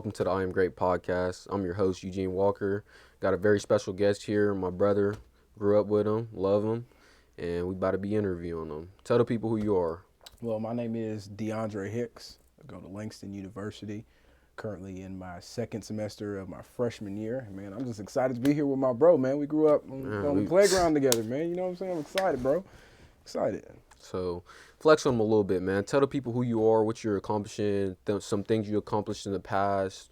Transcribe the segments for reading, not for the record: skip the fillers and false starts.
Welcome to the I Am Great podcast. I'm your host, Eugene Walker. Got a very special guest here. My brother, grew up with him, love him, and we about to be interviewing him. Tell the people who you are. Well, my name is Deandre Hicks. I go to Langston University, currently in my second semester of my freshman year. Man, I'm just excited to be here with my bro, man. We grew up on the playground together, man. You know what I'm saying? I'm excited, bro. Excited. So, flex on him a little bit, man. Tell the people who you are, what you're accomplishing, some things you accomplished in the past.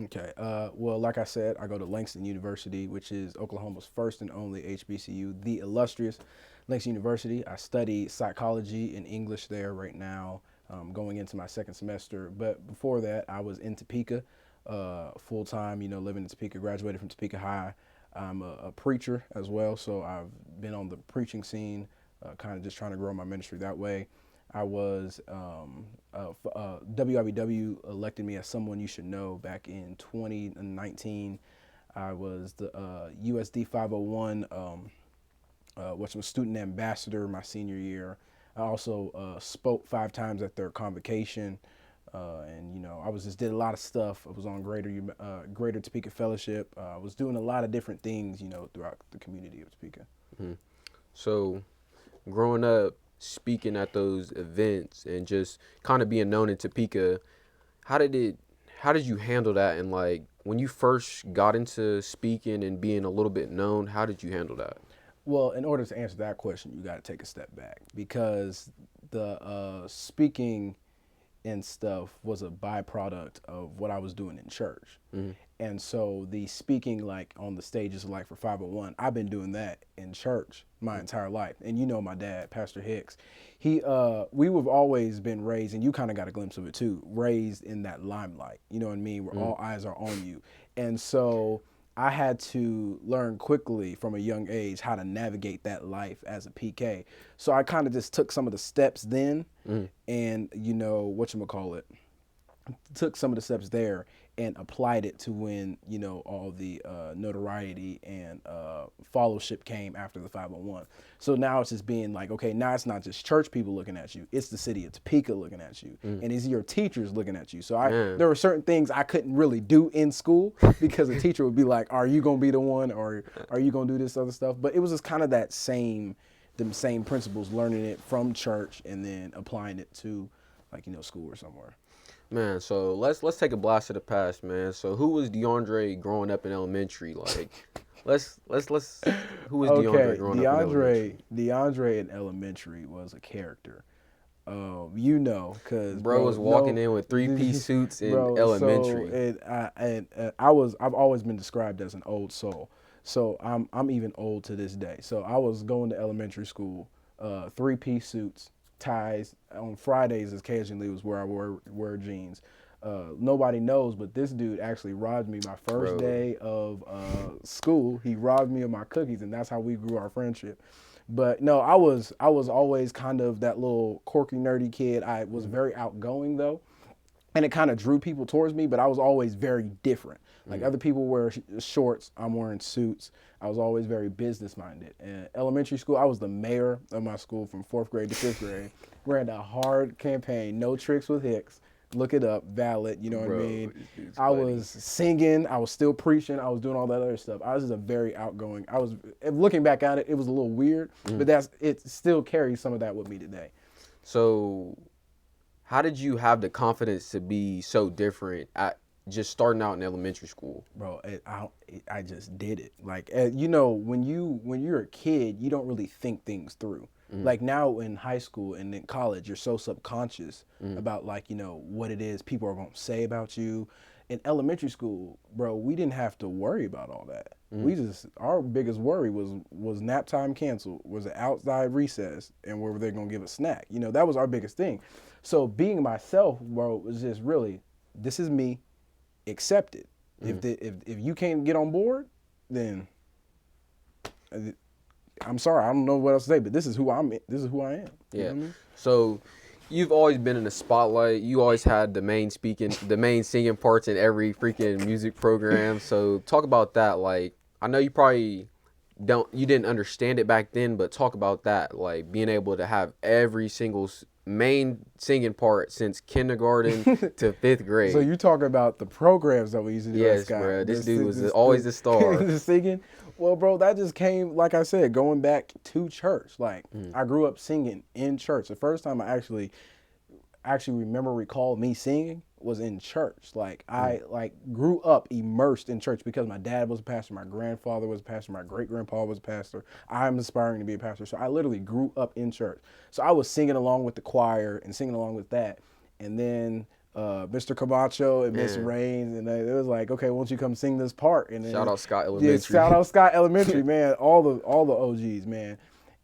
Okay. Well, like I said, I go to Langston University, which is Oklahoma's first and only HBCU, the illustrious Langston University. I study psychology and English there right now, going into my second semester. But before that, I was in Topeka, full time, living in Topeka, graduated from Topeka High. I'm a preacher as well, so I've been on the preaching scene, kind of just trying to grow my ministry that way. I was WIBW elected me as someone you should know back in 2019. I was the USD 501, which was student ambassador my senior year. I also spoke 5 times at their convocation, and I was just did a lot of stuff. I was on Greater Topeka Fellowship. I was doing a lot of different things, throughout the community of Topeka. Mm-hmm. So, growing up, speaking at those events and just kind of being known in Topeka, how did you handle that? And like when you first got into speaking and being a little bit known, how did you handle that? Well, in order to answer that question, you got to take a step back because the speaking and stuff was a byproduct of what I was doing in church. Mm-hmm. And so the speaking like on the stages like for 501, I've been doing that in church my entire life. And my dad, Pastor Hicks, we've always been raised, and you kind of got a glimpse of it too, raised in that limelight, you know what I mean, where all eyes are on you. And so I had to learn quickly from a young age how to navigate that life as a PK. So I kind of just took some of the steps then and, took some of the steps there and applied it to when, all the notoriety and fellowship came after the 501. So now it's just being like, okay, now it's not just church people looking at you. It's the city of Topeka looking at you. And it's your teachers looking at you. So there were certain things I couldn't really do in school because the teacher would be like, are you going to be the one or are you going to do this other stuff? But it was just kind of the same principles, learning it from church and then applying it to school or somewhere. Man, so let's take a blast of the past, man. So who was Deandre growing up in elementary? Like, let's who was Deandre growing up in elementary? Deandre in elementary was a character. Cause bro was walking in with 3-piece suits in elementary. I've always been described as an old soul. So I'm even old to this day. So I was going to elementary school, 3-piece suits, ties. On Fridays occasionally was where I wear jeans. Nobody knows, but this dude actually robbed me my first day of school. He robbed me of my cookies, and that's how we grew our friendship. But no, I was always kind of that little quirky, nerdy kid. I was very outgoing though, and it kind of drew people towards me. But I was always very different. Like other people wear shorts, I'm wearing suits. I was always very business minded. In elementary school, I was the mayor of my school from 4th grade to 5th grade. Ran a hard campaign, no tricks with Hicks. Look it up, valid, you know what I mean? I was singing, I was still preaching, I was doing all that other stuff. I was just a very outgoing, looking back at it, it was a little weird, but it still carries some of that with me today. So how did you have the confidence to be so different at just starting out in elementary school? Bro, I just did it. Like, when you're a kid, you don't really think things through. Like now in high school and in college, you're so subconscious about what it is people are going to say about you. In elementary school, bro, we didn't have to worry about all that. Our biggest worry was nap time canceled, was an outside recess, and where they're going to give a snack. That was our biggest thing. So being myself, bro, was just really, this is me, accept it. If you can't get on board, then I'm sorry, I don't know what else to say, but this is who I am. Yeah. You know what I mean? So you've always been in the spotlight. You always had the main singing parts in every freaking music program. So talk about that. Like, I know you probably didn't understand it back then, but talk about that. Like being able to have every single main singing part since kindergarten to 5th So grade. you talking about the programs that we used to do at Yes, Scott? bro. This dude was always the star. The singing. Well, bro, that just came, like I said, going back to church. Like I grew up singing in church. The first time I actually recall me singing was in church. Like I grew up immersed in church because my dad was a pastor, my grandfather was a pastor, my great grandpa was a pastor. I'm aspiring to be a pastor. So I literally grew up in church. So I was singing along with the choir and singing along with that. And then Mr. Camacho and Miss Man. Raines, and it was like, okay, won't you come sing this part? And then, Shout out Scott yeah, Elementary. shout out Scott Elementary, man. All the OGs, man.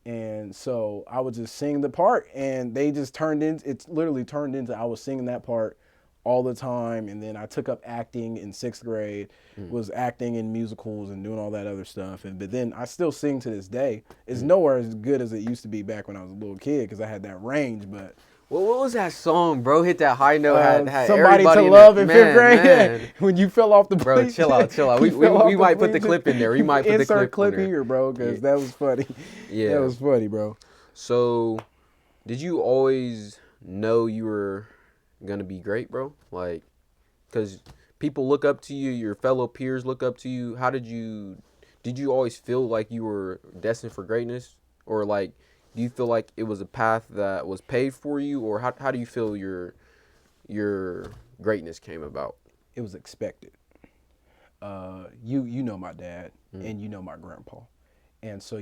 And so I would just sing the part, and they just it's literally turned into I was singing that part all the time. And then I took up acting in 6th grade, was acting in musicals and doing all that other stuff. But then I still sing to this day. It's nowhere as good as it used to be back when I was a little kid because I had that range. But Well, what was that song, bro? Hit that high note. Had Somebody everybody to Love in 5th man, grade. man. When you fell off the Bro, bleachers. chill out. We might put the clip in there. We might put the Insert clip in there. here, bro, because that was funny. Yeah. That was funny, bro. So, did you always know you were gonna be great, bro? Like, because people look up to you, your fellow peers look up to you. Did you always feel like you were destined for greatness? Or like, do you feel like it was a path that was paved for you? Or how do you feel your greatness came about? It was expected. You know my dad and you know my grandpa. And so,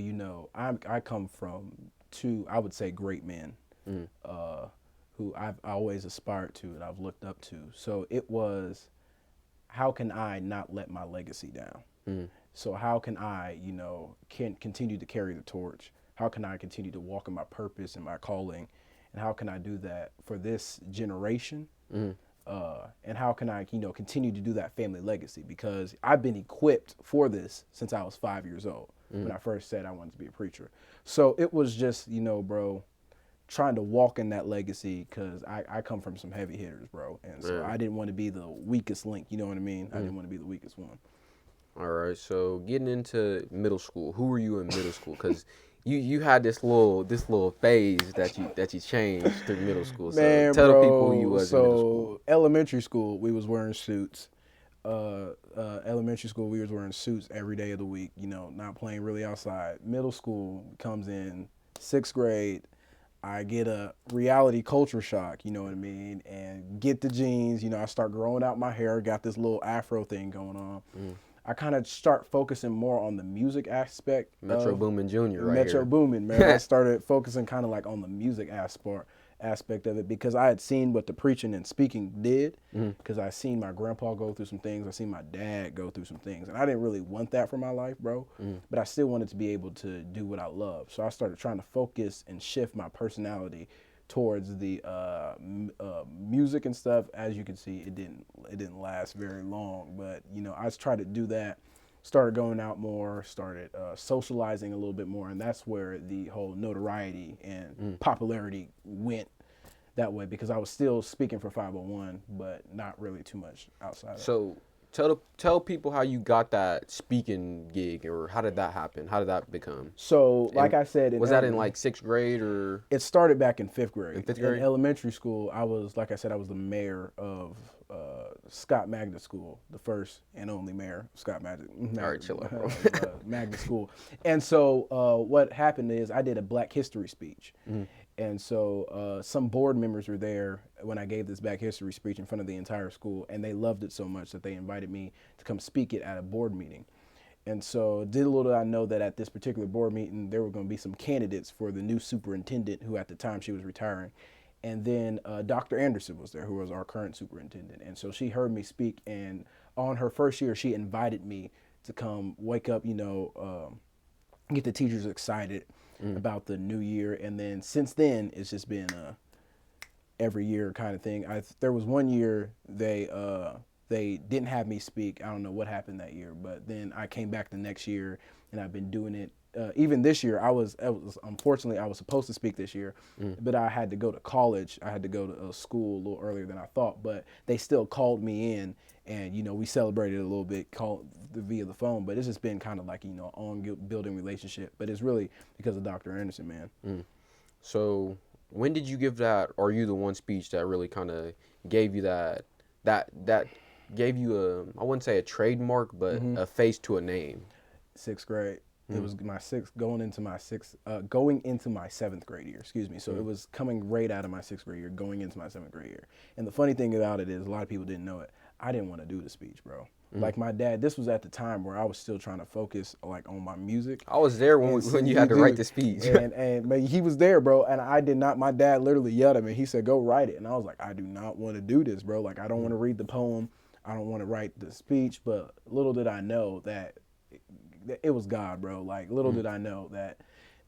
I come from two, I would say, great men who I've always aspired to and I've looked up to. So it was, how can I not let my legacy down? So how can I, can continue to carry the torch? How can I continue to walk in my purpose and my calling? And how can I do that for this generation? And how can I, continue to do that family legacy? Because I've been equipped for this since I was 5 years old when I first said I wanted to be a preacher. So it was just, bro, trying to walk in that legacy because I come from some heavy hitters, bro. And so I didn't want to be the weakest link, you know what I mean? I didn't want to be the weakest one. All right, so getting into middle school, who were you in middle school? Because you had this little phase that you changed through middle school. So Man, tell bro, the people who you was in middle school. So elementary school, we was wearing suits. Elementary school, we was wearing suits every day of the week, not playing really outside. Middle school comes in 6th grade. I get a reality culture shock, you know what I mean? And get the jeans, I start growing out my hair, got this little afro thing going on. I kind of start focusing more on the music aspect. Metro Boomin Jr. right Metro here. Boomin, man. I started focusing kind of like on the music aspect of it because I had seen what the preaching and speaking did because I seen my grandpa go through some things. I seen my dad go through some things. And I didn't really want that for my life, bro. But I still wanted to be able to do what I love. So I started trying to focus and shift my personality towards the music and stuff. As you can see, it didn't last very long. But, I tried to do that. Started going out more, started socializing a little bit more, and that's where the whole notoriety and popularity went that way because I was still speaking for 501, but not really too much outside of that. So tell people how you got that speaking gig, or how did that happen? How did that become? So, like I said, was that in like 6th grade or? It started back in 5th grade. In 5th grade? In elementary school, I was the mayor of Scott Magnet School, the first and only mayor of Scott Magnet. All right, chill out, bro. Magnet School. And so what happened is I did a Black History speech. And so some board members were there when I gave this Black History speech in front of the entire school, and they loved it so much that they invited me to come speak it at a board meeting. And so little did I know that at this particular board meeting, there were going to be some candidates for the new superintendent who at the time she was retiring. And then Dr. Anderson was there, who was our current superintendent. And so she heard me speak, and on her first year, she invited me to come wake up, get the teachers excited about the new year. And then since then, it's just been every year kind of thing. There was one year they didn't have me speak. I don't know what happened that year, but then I came back the next year, and I've been doing it. Even this year, unfortunately, I was supposed to speak this year, but I had to go to college. I had to go to school a little earlier than I thought, but they still called me in, and, we celebrated a little bit via the phone, but it's just been kind of like, on building relationship, but it's really because of Dr. Anderson, man. So when did you give that "Are You the One" speech that really kind of gave you that gave you I wouldn't say a trademark, but Mm-hmm. a face to a name? Sixth grade. It Mm, was my sixth going into my seventh grade year. Excuse me. So it mm, was coming right out of my sixth grade year, going into my seventh grade year. And the funny thing about it is, a lot of people didn't know it. I didn't want to do the speech, bro. mm. Like my dad, this was at the time where I was still trying to focus like on my music. I was there when And when you you had to write do, the speech. and but he was there, bro. And I did not. My dad literally yelled at me. He said, "Go write it." And I was like, "I do not want to do this, bro. Like I don't want to read the poem. I don't want to write the speech." But little did I know that it was God, bro. Like little Mm. did I know that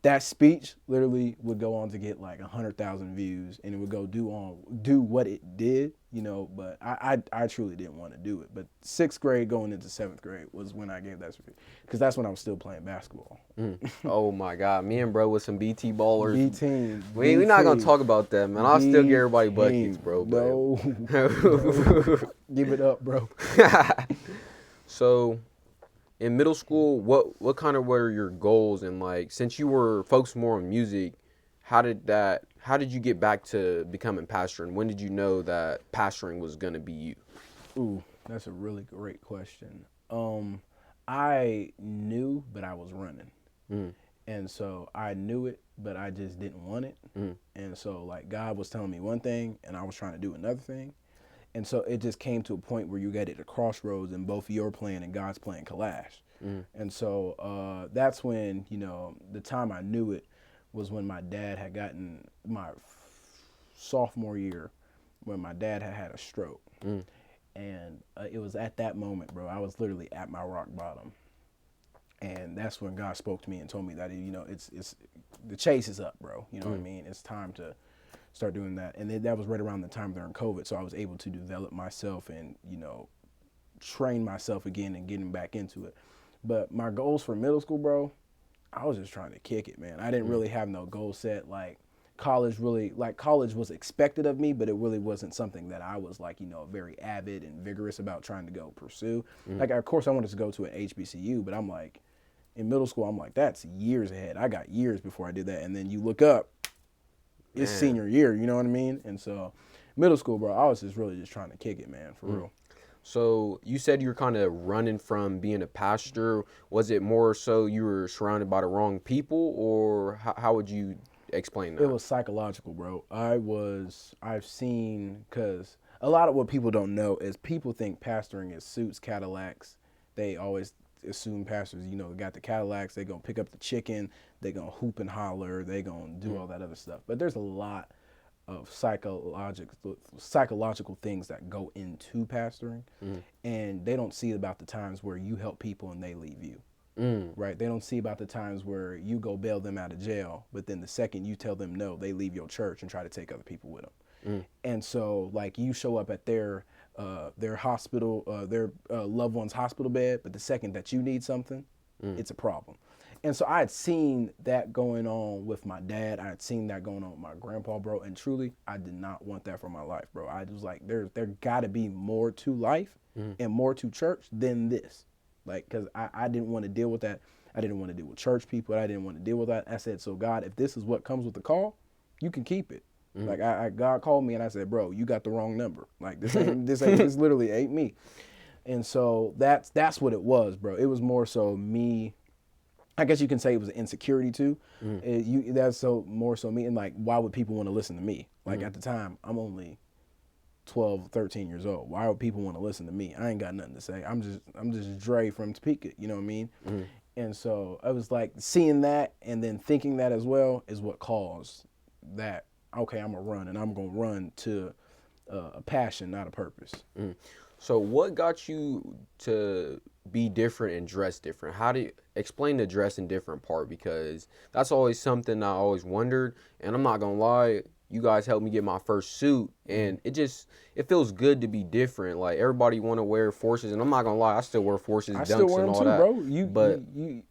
that speech literally would go on to get like 100,000 views, and it would do what it did, you know. But I truly didn't want to do it. But sixth grade going into seventh grade was when I gave that speech, because that's when I was still playing basketball. Mm. Oh my God, me and bro with some BT ballers. B team, We not gonna B talk about that, man. I'll still give B everybody buckets, team. bro. No, no, But give it up, bro. so in middle school, what kind of were your goals, and like since you were focused more on music, how did you get back to becoming pastor, and when did you know that pastoring was gonna be you? Ooh, that's a really great question. I knew, but I was running. Mm, And so I knew it, but I just didn't want it. mm, And so like God was telling me one thing and I was trying to do another thing. And so it just came to a point where you get at a crossroads and both your plan and God's plan clash. mm, And so that's when, the time I knew it was when my dad had gotten my sophomore year, when my dad had had a stroke. mm, And it was at that moment, bro, I was literally at my rock bottom. And that's when God spoke to me and told me that, it's the chase is up, bro. You know what I mean? It's time to start doing that. And that was right around the time during COVID. So I was able to develop myself and, train myself again and getting back into it. But my goals for middle school, bro, I was just trying to kick it, man. I didn't really have no goal set. Like college was expected of me, but it really wasn't something that I was like, very avid and vigorous about trying to go pursue. Like, of course I wanted to go to an HBCU, but I'm like, in middle school, I'm like, that's years ahead. I got years before I did that. And then you look up, it's man. senior year, you know what I mean? And so middle school, bro, I was just really just trying to kick it, man, for real. So you said you were kind of running from being a pastor. Was it more so you were surrounded by the wrong people, or how would you explain that? It was psychological, bro. I've seen, because a lot of what people don't know is people think pastoring is suits, Cadillacs. They always assume pastors, got the Cadillacs, they gonna pick up the chicken, they gonna hoop and holler, they gonna do all that other stuff. But there's a lot of psychological things that go into pastoring, and they don't see about the times where you help people and they leave you. Right? They don't see about the times where you go bail them out of jail, but then the second you tell them no, they leave your church and try to take other people with them. And so, like, you show up at their hospital, their loved one's hospital bed, but the second that you need something, it's a problem. And so I had seen that going on with my dad. I had seen that going on with my grandpa, bro. And truly, I did not want that for my life, bro. I was like, there got to be more to life and more to church than this. Like, because I didn't want to deal with that. I didn't want to deal with church people. I didn't want to deal with that. I said, so God, if this is what comes with the call, you can keep it. Like, God called me and I said, bro, you got the wrong number. Like, this literally ain't me. And so that's what it was, bro. It was more so me. I guess you can say it was an insecurity too. That's so more so me. And like, why would people want to listen to me? Like at the time, I'm only 12, 13 years old. Why would people want to listen to me? I ain't got nothing to say. I'm just Dre from Topeka. You know what I mean? And so I was like, seeing that and then thinking that as well is what caused that. Okay, I'm gonna run, and I'm gonna run to a passion, not a purpose. So what got you to be different and dress different? How do you explain the dressing different part? Because that's always something I always wondered. And I'm not gonna lie, you guys helped me get my first suit, and it feels good to be different. Like everybody want to wear forces, and I'm not gonna lie, I still wear forces, I dunks, still wear and them all too, that. bro. But You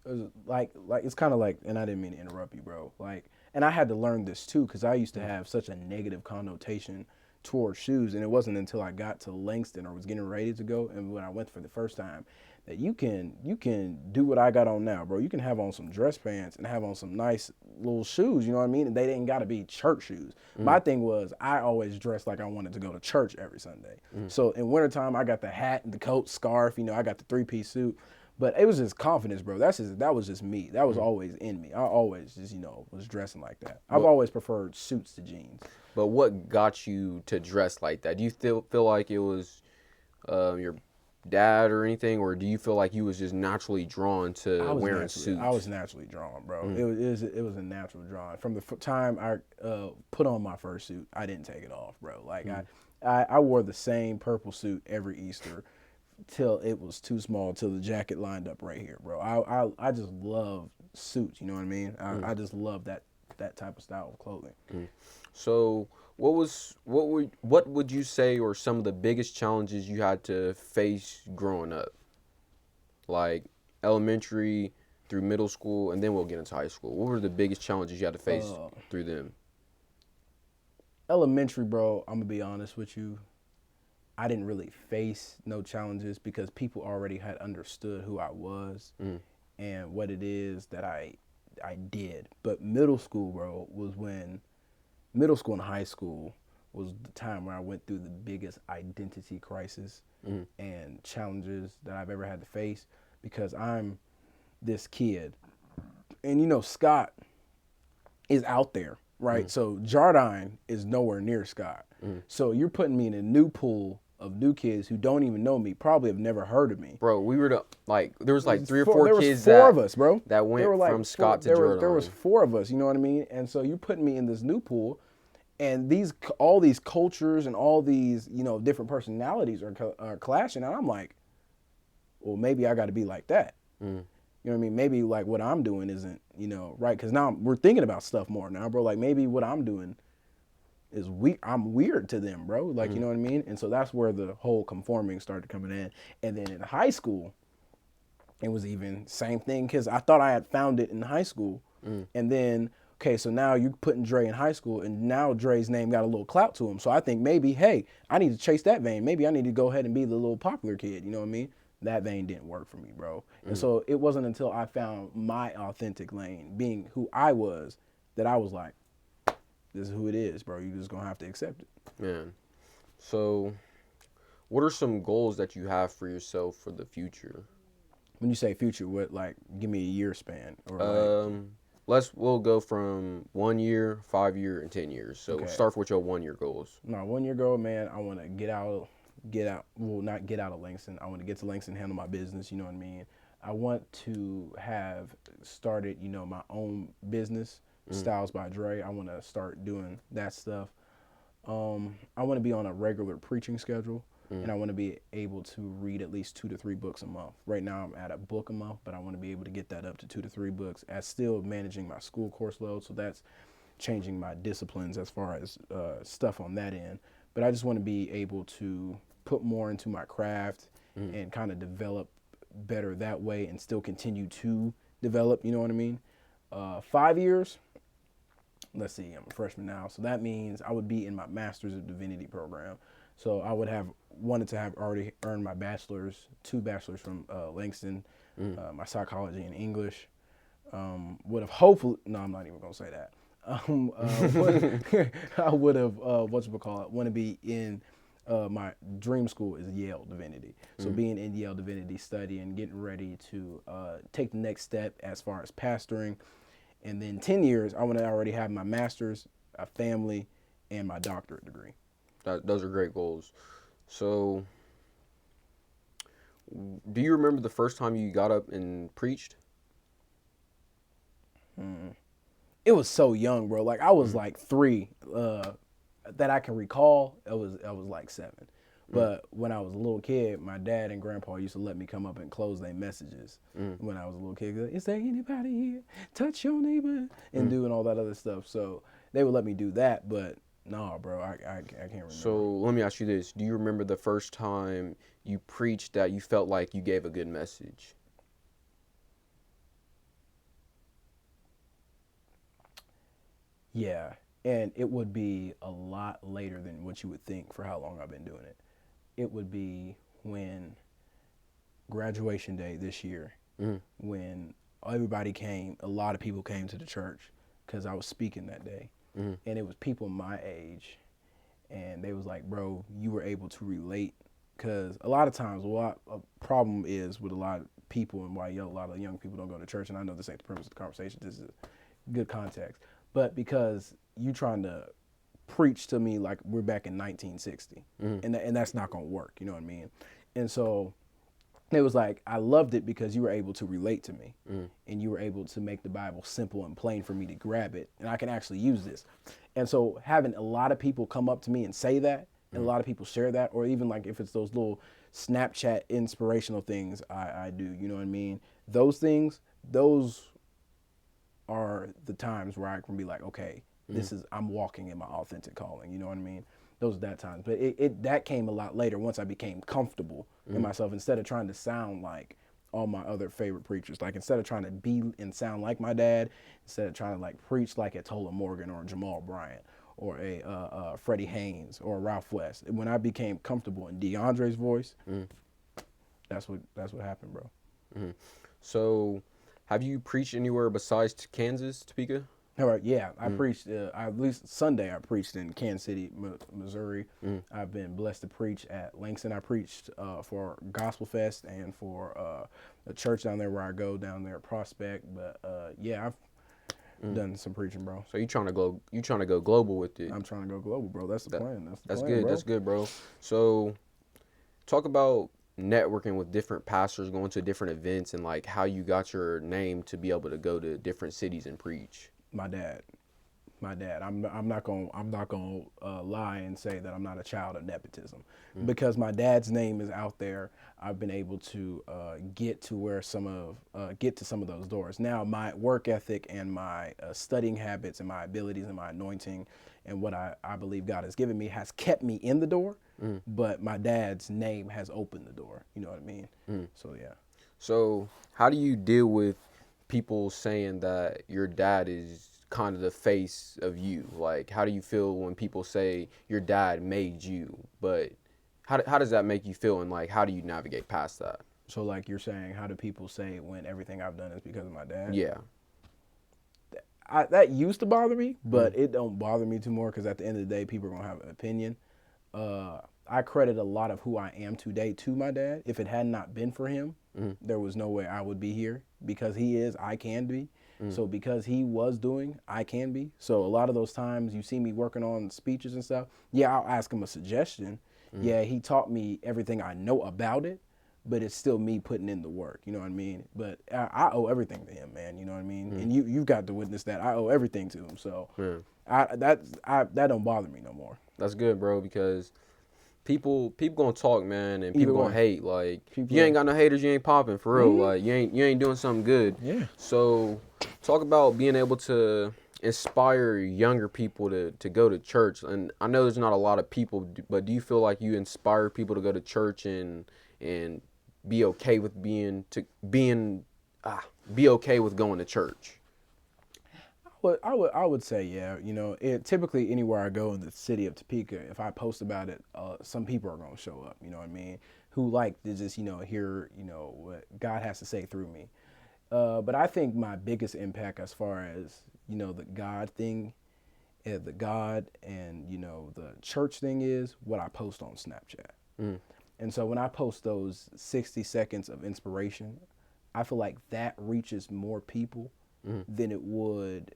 like it's kind of like, and I didn't mean to interrupt you, bro. Like, and I had to learn this too, because I used to have such a negative connotation towards shoes, and it wasn't until I got to Langston or was getting ready to go, and when I went for the first time, that you can do what I got on now, bro. You can have on some dress pants and have on some nice little shoes, you know what I mean? And they didn't got to be church shoes. My thing was I always dressed like I wanted to go to church every Sunday. So in wintertime, I got the hat, the coat, scarf, I got the 3-piece suit. But it was just confidence, bro. That was just me. That was always in me. I always just, was dressing like that. I've always preferred suits to jeans. But what got you to dress like that? Do you feel like it was your dad or anything, or do you feel like you was just naturally drawn to wearing suits? I was naturally drawn, bro. It was a natural drawing. From the time I put on my first suit, I didn't take it off, bro. Like I wore the same purple suit every Easter till it was too small, till the jacket lined up right here, bro. I just love suits, you know what I mean? I just love that type of style of clothing. So what would you say are some of the biggest challenges you had to face growing up? Like elementary through middle school, and then we'll get into high school. What were the biggest challenges you had to face through them? Elementary, bro, I'm gonna be honest with you. I didn't really face no challenges because people already had understood who I was and what it is that I did. But middle school, bro, was when middle school and high school was the time where I went through the biggest identity crisis and challenges that I've ever had to face, because I'm this kid. And Scott is out there, right? So Jardine is nowhere near Scott. So you're putting me in a new pool of new kids who don't even know me, probably have never heard of me. Bro, we were there was like 3 or 4 kids there was 4 of us, bro. That went from Scott to Jordan. There was 4 of us, you know what I mean? And so you're putting me in this new pool, and all these cultures and all these, different personalities are clashing, and I'm like, well, maybe I got to be like that. You know what I mean? Maybe like what I'm doing isn't, right? Because now we're thinking about stuff more now, bro. Like maybe what I'm doing is I'm weird to them, bro. Like, you know what I mean? And so that's where the whole conforming started coming in. And then in high school, it was even same thing, because I thought I had found it in high school. And then, okay, so now you're putting Dre in high school, and now Dre's name got a little clout to him. So I think maybe, hey, I need to chase that vein. Maybe I need to go ahead and be the little popular kid, you know what I mean? That vein didn't work for me, bro. And so it wasn't until I found my authentic lane, being who I was, that I was like, this is who it is, bro. You're just going to have to accept it. Man. So what are some goals that you have for yourself for the future? When you say future, what, like, give me a year span? Or we'll go from 1 year, 5 year, and 10 years. So Okay. Start with your 1 year goals. My 1 year goal, man, I want to not get out of Langston. I want to get to Langston, handle my business, you know what I mean? I want to have started, my own business, Styles by Dre. I want to start doing that stuff. I want to be on a regular preaching schedule, and I want to be able to read at least 2 to 3 books a month. Right now I'm at a book a month, but I want to be able to get that up to 2 to 3 books, as still managing my school course load. So that's changing my disciplines as far as stuff on that end. But I just want to be able to put more into my craft and kind of develop better that way, and still continue to develop, you know what I mean? 5 years, let's see, I'm a freshman now, so that means I would be in my Master's of Divinity program. So I would have wanted to have already earned my bachelor's, 2 bachelors from Langston, my psychology and English. Would have hopefully, no, I'm not even gonna say that. I would have, want to be in, my dream school is Yale Divinity. So being in Yale Divinity, studying, getting ready to take the next step as far as pastoring. And then 10 years, I want to already have my master's, a family, and my doctorate degree. Those are great goals. So do you remember the first time you got up and preached? It was so young, bro. Like I was like 3, that I can recall. I was like 7. But when I was a little kid, my dad and grandpa used to let me come up and close their messages when I was a little kid. Is there anybody here? Touch your neighbor and doing all that other stuff. So they would let me do that, but no, bro, I can't remember. So let me ask you this. Do you remember the first time you preached that you felt like you gave a good message? Yeah. And it would be a lot later than what you would think for how long I've been doing it. It would be when graduation day this year, when everybody came, a lot of people came to the church because I was speaking that day. And it was people my age. And they was like, bro, you were able to relate. Because a lot of times, a problem is with a lot of people and why a lot of young people don't go to church. And I know this ain't the purpose of the conversation. This is good context. But because you trying to preach to me like we're back in 1960. And that's not going to work. You know what I mean? And so it was like, I loved it because you were able to relate to me. And you were able to make the Bible simple and plain for me to grab it. And I can actually use this. And so having a lot of people come up to me and say that, and a lot of people share that, or even like if it's those little Snapchat inspirational things I do, you know what I mean? Those things, those are the times where I can be like, okay, I'm walking in my authentic calling, you know what I mean? Those are that times. But that came a lot later once I became comfortable in myself, instead of trying to sound like all my other favorite preachers. Like instead of trying to be and sound like my dad, instead of trying to like preach like a Tola Morgan or a Jamal Bryant or a Freddie Haynes or a Ralph West. When I became comfortable in Deandre's voice, that's what happened, bro. So, have you preached anywhere besides Kansas, Topeka? All right, yeah, I preached, at least Sunday I preached in Kansas City, Missouri. I've been blessed to preach at Langston. I preached for Gospel Fest and for a church down there where I go down there at Prospect. But yeah, I've done some preaching, bro. So you trying to go global with it? I'm trying to go global, bro. That's the plan. That's good. Bro. That's good, bro. So talk about networking with different pastors, going to different events, and like how you got your name to be able to go to different cities and preach. My dad. I'm not gonna lie and say that I'm not a child of nepotism, because my dad's name is out there. I've been able to get to some of those doors. Now my work ethic and my studying habits and my abilities and my anointing and what I believe God has given me has kept me in the door, but my dad's name has opened the door. You know what I mean? So yeah. So how do you deal with people saying that your dad is kind of the face of you? Like, how do you feel when people say your dad made you? But how does that make you feel, and like how do you navigate past that? So like you're saying, how do people say when everything I've done is because of my dad? Yeah. That used to bother me, but it don't bother me too more, because at the end of the day, people are gonna have an opinion. I credit a lot of who I am today to my dad. If it had not been for him, there was no way I would be here. Because he is, I can be. So because he was doing, I can be. So a lot of those times you see me working on speeches and stuff, yeah, I'll ask him a suggestion. Yeah, he taught me everything I know about it, but it's still me putting in the work, you know what I mean? But I owe everything to him, man, you know what I mean? And you've got to witness that. I owe everything to him. So that don't bother me no more. That's good, bro, because people gonna talk, man, and people gonna hate. Like, if you ain't got no haters, you ain't popping, for real. Like, you ain't doing something good. Yeah. So talk about being able to inspire younger people to go to church. And I know there's not a lot of people, but do you feel like you inspire people to go to church and be okay with be okay with going to church? I would say, yeah. You know, typically anywhere I go in the city of Topeka, if I post about it, some people are going to show up, you know what I mean, who like to just, hear, what God has to say through me. But I think my biggest impact as far as, the God thing, the God and, the church thing is what I post on Snapchat. And so when I post those 60 seconds of inspiration, I feel like that reaches more people than it would,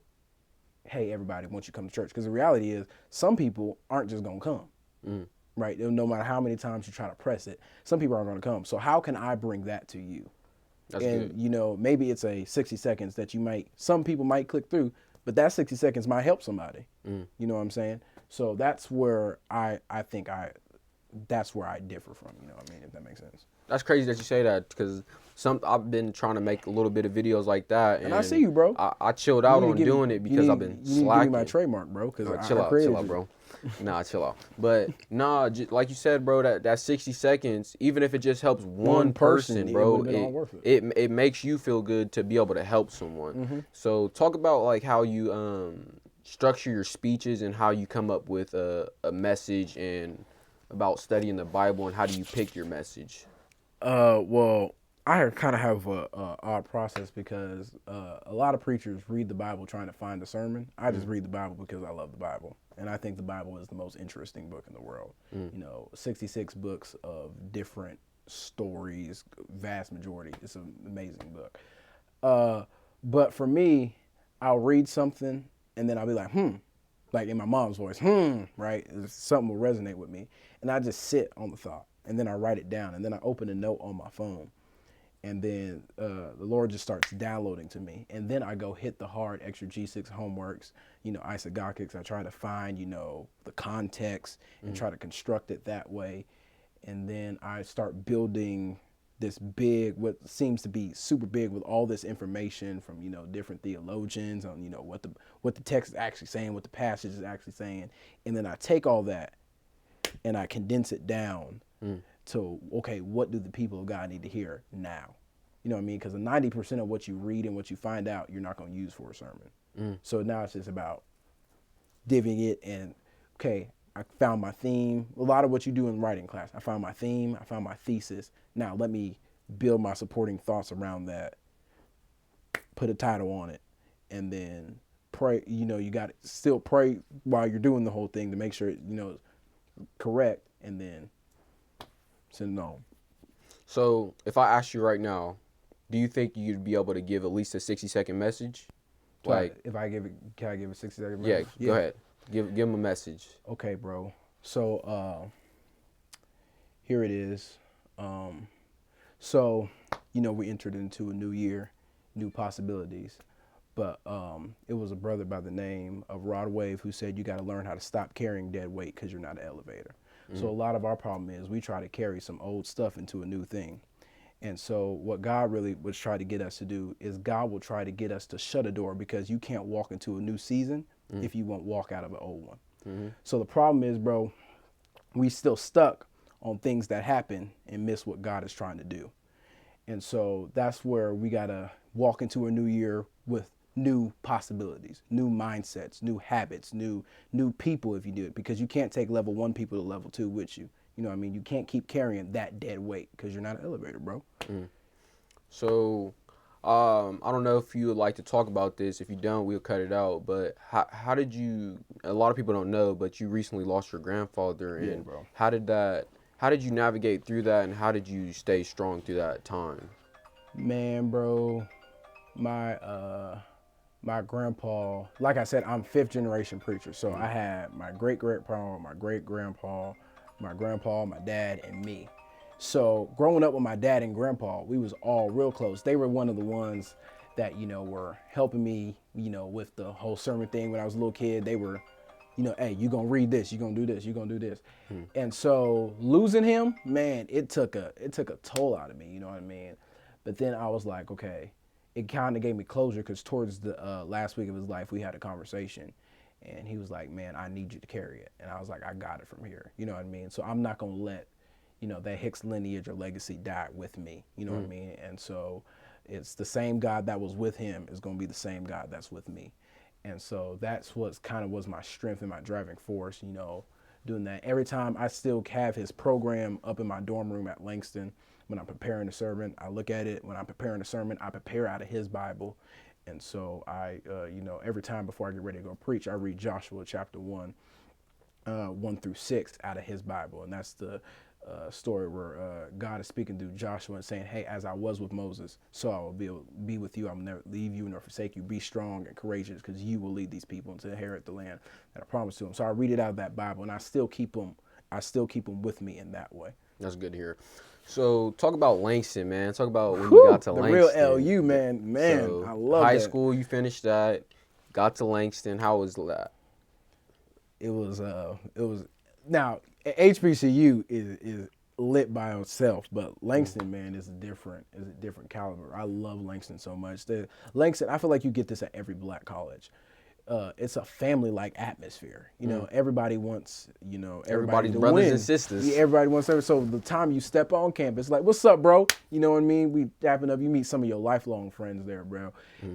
hey, everybody, won't you come to church? Because the reality is some people aren't just going to come, right? No matter how many times you try to press it, some people aren't going to come. So how can I bring that to you? That's and, good. Maybe it's a 60 seconds that some people might click through, but that 60 seconds might help somebody. You know what I'm saying? So that's where I think that's where I differ from, if that makes sense. That's crazy that you say that, because I've been trying to make a little bit of videos like that, and I see you, bro. I chilled out on doing it because I've been slacking. You need to give me my trademark, bro. Because chill out, bro. Nah, chill out. But like you said, bro, that 60 seconds, even if it just helps one person, bro, it makes you feel good to be able to help someone. So talk about like how you structure your speeches and how you come up with a message and about studying the Bible and how do you pick your message? Well, I kind of have a odd process because a lot of preachers read the Bible trying to find a sermon. I just read the Bible because I love the Bible, and I think the Bible is the most interesting book in the world. 66 books of different stories, vast majority. It's an amazing book. But for me, I'll read something and then I'll be like, like in my mom's voice, right? Something will resonate with me, and I just sit on the thought, and then I write it down, and then I open a note on my phone, and then the Lord just starts downloading to me, and then I go hit the hard exegetics, homeworks, isagogics. I try to find, the context and try to construct it that way, and then I start building this big, what seems to be super big, with all this information from different theologians on what the text is actually saying, what the passage is actually saying, and then I take all that and I condense it down to, okay, what do the people of God need to hear now? You know what I mean? Because 90% of what you read and what you find out, you're not going to use for a sermon. So now it's just about divvying it and, okay, I found my theme. A lot of what you do in writing class. I found my theme. I found my thesis. Now let me build my supporting thoughts around that, put a title on it, and then pray. You got to still pray while you're doing the whole thing to make sure it's correct, and then send it on. So if I ask you right now, do you think you'd be able to give at least a 60-second message? Can I give a 60-second message? Yeah, go ahead. Give him a message. Okay, bro. So here it is. So we entered into a new year, new possibilities. But it was a brother by the name of Rod Wave who said you got to learn how to stop carrying dead weight because you're not an elevator. So a lot of our problem is we try to carry some old stuff into a new thing. And so what God really was trying to get us to do is God will try to get us to shut a door, because you can't walk into a new season if you won't walk out of an old one. So the problem is, bro, we still stuck on things that happen and miss what God is trying to do. And so that's where we got to walk into a new year with new possibilities, new mindsets, new habits, new people if you do it, because you can't take level 1 people to level 2 with you. You know what I mean? You can't keep carrying that dead weight because you're not an elevator, bro. So I don't know if you would like to talk about this. If you don't, we'll cut it out. But how did you, a lot of people don't know, but you recently lost your grandfather. And bro. How did you navigate through that, and how did you stay strong through that time? Man, bro, my grandpa, like I said, I'm 5th generation preacher. So I had my great-grandpa, my great-grandpa, my grandpa, my dad, and me. So growing up with my dad and grandpa, we was all real close. They were one of the ones that, were helping me, with the whole sermon thing when I was a little kid. They were, hey, you gonna read this, you gonna do this, you gonna do this. And so losing him, man, it took a toll out of me, you know what I mean? But then I was like, okay, it kind of gave me closure, because towards the last week of his life, we had a conversation. And he was like, man, I need you to carry it. And I was like, I got it from here. You know what I mean? So I'm not going to let, that Hicks lineage or legacy die with me. You know what I mean? And so it's the same God that was with him is going to be the same God that's with me. And so that's what kind of was my strength and my driving force, doing that. Every time I still have his program up in my dorm room at Langston. When I'm preparing a sermon, I look at it. When I'm preparing a sermon, I prepare out of his Bible. And so I, every time before I get ready to go preach, I read Joshua chapter 1, 1 through 6 out of his Bible. And that's the story where God is speaking through Joshua and saying, hey, as I was with Moses, so I will be with you. I will never leave you nor forsake you. Be strong and courageous, because you will lead these people to inherit the land that I promised to them. So I read it out of that Bible, and I still keep them with me in that way. That's good to hear. So talk about Langston, man. Talk about when you got to the Langston. The real LU, man. So I love high that. school, you finished that. Got to Langston. How was that? It was now HBCU is lit by itself, but Langston, man, is a different caliber. I love Langston so much. Langston, I feel like you get this at every black college. it's a family-like atmosphere. You know, everybody wants, everybody Everybody's to brothers win. and sisters. Yeah, everybody wants everybody. So the time you step on campus, like, what's up, bro? You know what I mean? We dapping up. You meet some of your lifelong friends there, bro.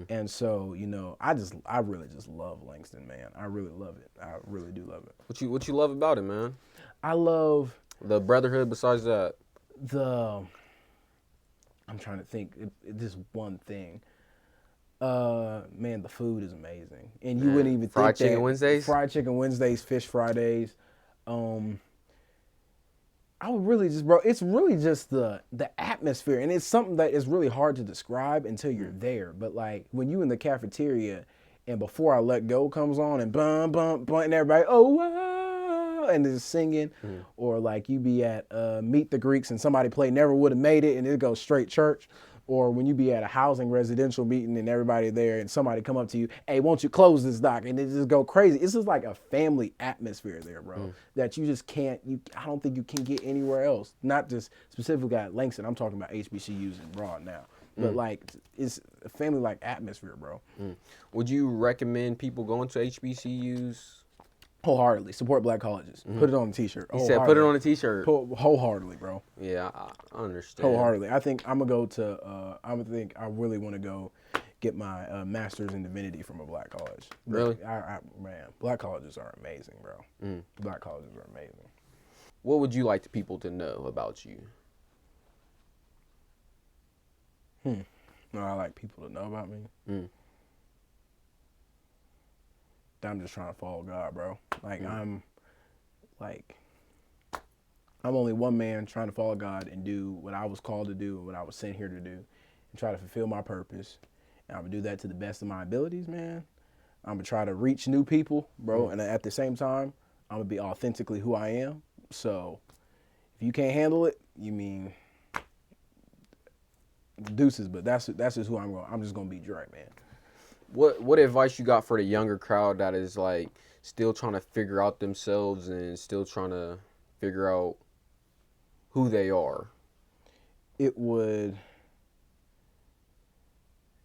And so, I really just love Langston, man. I really love it. I really do love it. What you love about it, man? I love The brotherhood. Besides that, I'm trying to think. Just one thing. Man, the food is amazing, and you wouldn't even Fried think that. Chicken Wednesdays? Fried chicken Wednesdays, fish Fridays. I would really just, bro. It's really just the atmosphere, and it's something that is really hard to describe until you're there. But like when you in the cafeteria, and Before I Let Go comes on, and bum bum bum, and everybody wow, and is singing, or like you be at Meet the Greeks, and somebody play Never Would Have Made It, and it goes straight church. Or when you be at a housing residential meeting and everybody there and somebody come up to you, hey, won't you close this dock? And it just go crazy. It's just like a family atmosphere there, bro, that you just can't, I don't think you can get anywhere else. Not just specifically at Langston. I'm talking about HBCUs and broad now. But like, it's a family-like atmosphere, bro. would you recommend people going to HBCUs? Wholeheartedly. Support black colleges. Put it on a t-shirt. He said, "Put it on a t-shirt." Wholeheartedly, bro. Yeah, I understand. Wholeheartedly. I think I'm gonna go to. I really want to go get my master's in divinity from a black college. Really? Man, black colleges are amazing, bro. Black colleges are amazing. What would you like the people to know about you? No, I like people to know about me. I'm just trying to follow God, bro. Like I'm only one man trying to follow God and do what I was called to do and what I was sent here to do, and try to fulfill my purpose. And I'm gonna do that to the best of my abilities, man. I'm gonna try to reach new people, bro. And at the same time, I'm gonna be authentically who I am. So if you can't handle it, you mean deuces. But that's just who I'm going. I'm just gonna be Dre, man. What advice you got for the younger crowd that is like still trying to figure out themselves and still trying to figure out who they are? It would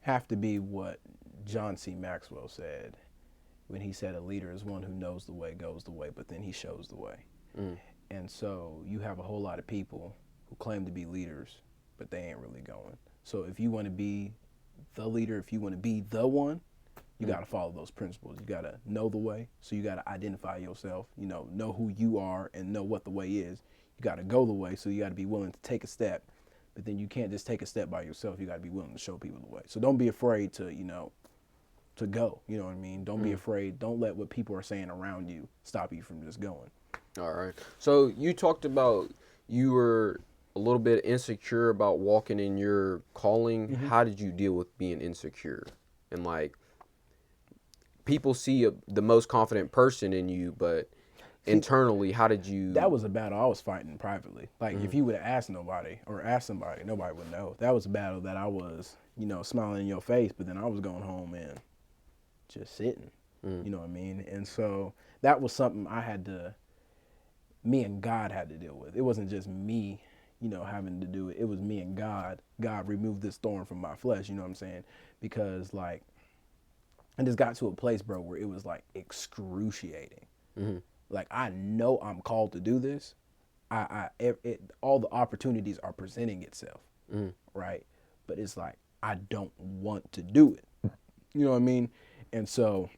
have to be what John C. Maxwell said when he said a leader is one who knows the way, goes the way, but then he shows the way. And so you have a whole lot of people who claim to be leaders, but they ain't really going. So if you want to be the leader, if you want to be the one, you got to follow those principles. You got to know the way. So you got to identify yourself, know who you are and know what the way is. You got to go the way. So you got to be willing to take a step, but then you can't just take a step by yourself. You got to be willing to show people the way. So don't be afraid to, to go, you know what I mean? Don't be afraid. Don't let what people are saying around you stop you from just going. All right. So you talked about you were a little bit insecure about walking in your calling. How did you deal with being insecure? And like, people see the most confident person in you, but internally, how did you? That was a battle I was fighting privately. Like if you would have asked nobody or asked somebody, nobody would know. That was a battle that I was, smiling in your face, but then I was going home and just sitting. You know what I mean? And so that was something me and God had to deal with. It wasn't just me, having to do it. It was me and God. God removed this thorn from my flesh, you know what I'm saying? Because like, I just got to a place, bro, where it was like excruciating. Like I know I'm called to do this. All the opportunities are presenting itself, right? But it's like I don't want to do it. You know what I mean? And so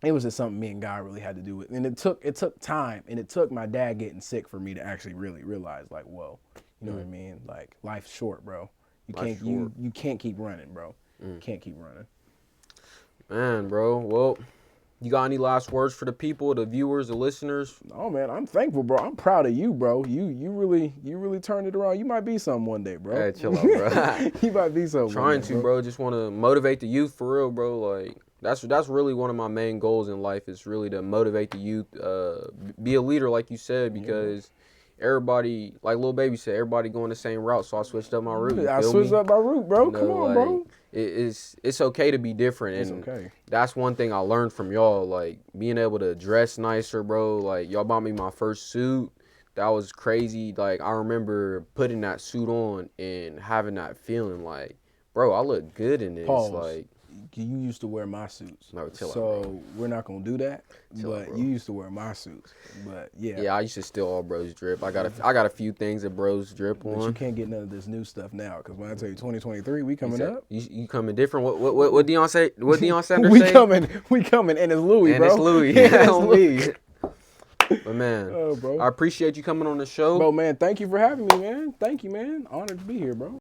it was just something me and God really had to do with. And it took time, and it took my dad getting sick for me to actually really realize, like, whoa, you know what I mean? Like life's short, bro. You can't keep running, bro. You can't keep running. Man, bro. Well, you got any last words for the people, the viewers, the listeners? Oh man, I'm thankful, bro. I'm proud of you, bro. You really turned it around. You might be something one day, bro. Hey, chill out, bro. You might be something. Trying to, bro. Just want to motivate the youth for real, bro. Like that's really one of my main goals in life is really to motivate the youth, be a leader, like you said, because everybody, like Lil Baby said, everybody going the same route. So I switched up my route. I switched up my route, bro. Come on, bro. It's okay to be different, and okay. That's one thing I learned from y'all, like being able to dress nicer, bro. Like y'all bought me my first suit. That was crazy. Like I remember putting that suit on and having that feeling like, bro, I look good in this. Pause. Like you used to wear my suits. No, chill out, so bro. we're not gonna do that. Chill out, But bro. you used to wear my suits. But yeah. Yeah, I used to steal all bros drip. I got a few things that bros drip But you on. can't get none of this new stuff now, because when I tell you 2023, we coming up. You coming different? What Deion say? What Deion Sanders we say? we coming, and it's Louis, And bro. it's Louis. And it's On Louis. me. But man, Oh, bro. I appreciate you coming on the show. Bro, man, thank you for having me, man. Thank you, man. Honored to be here, bro.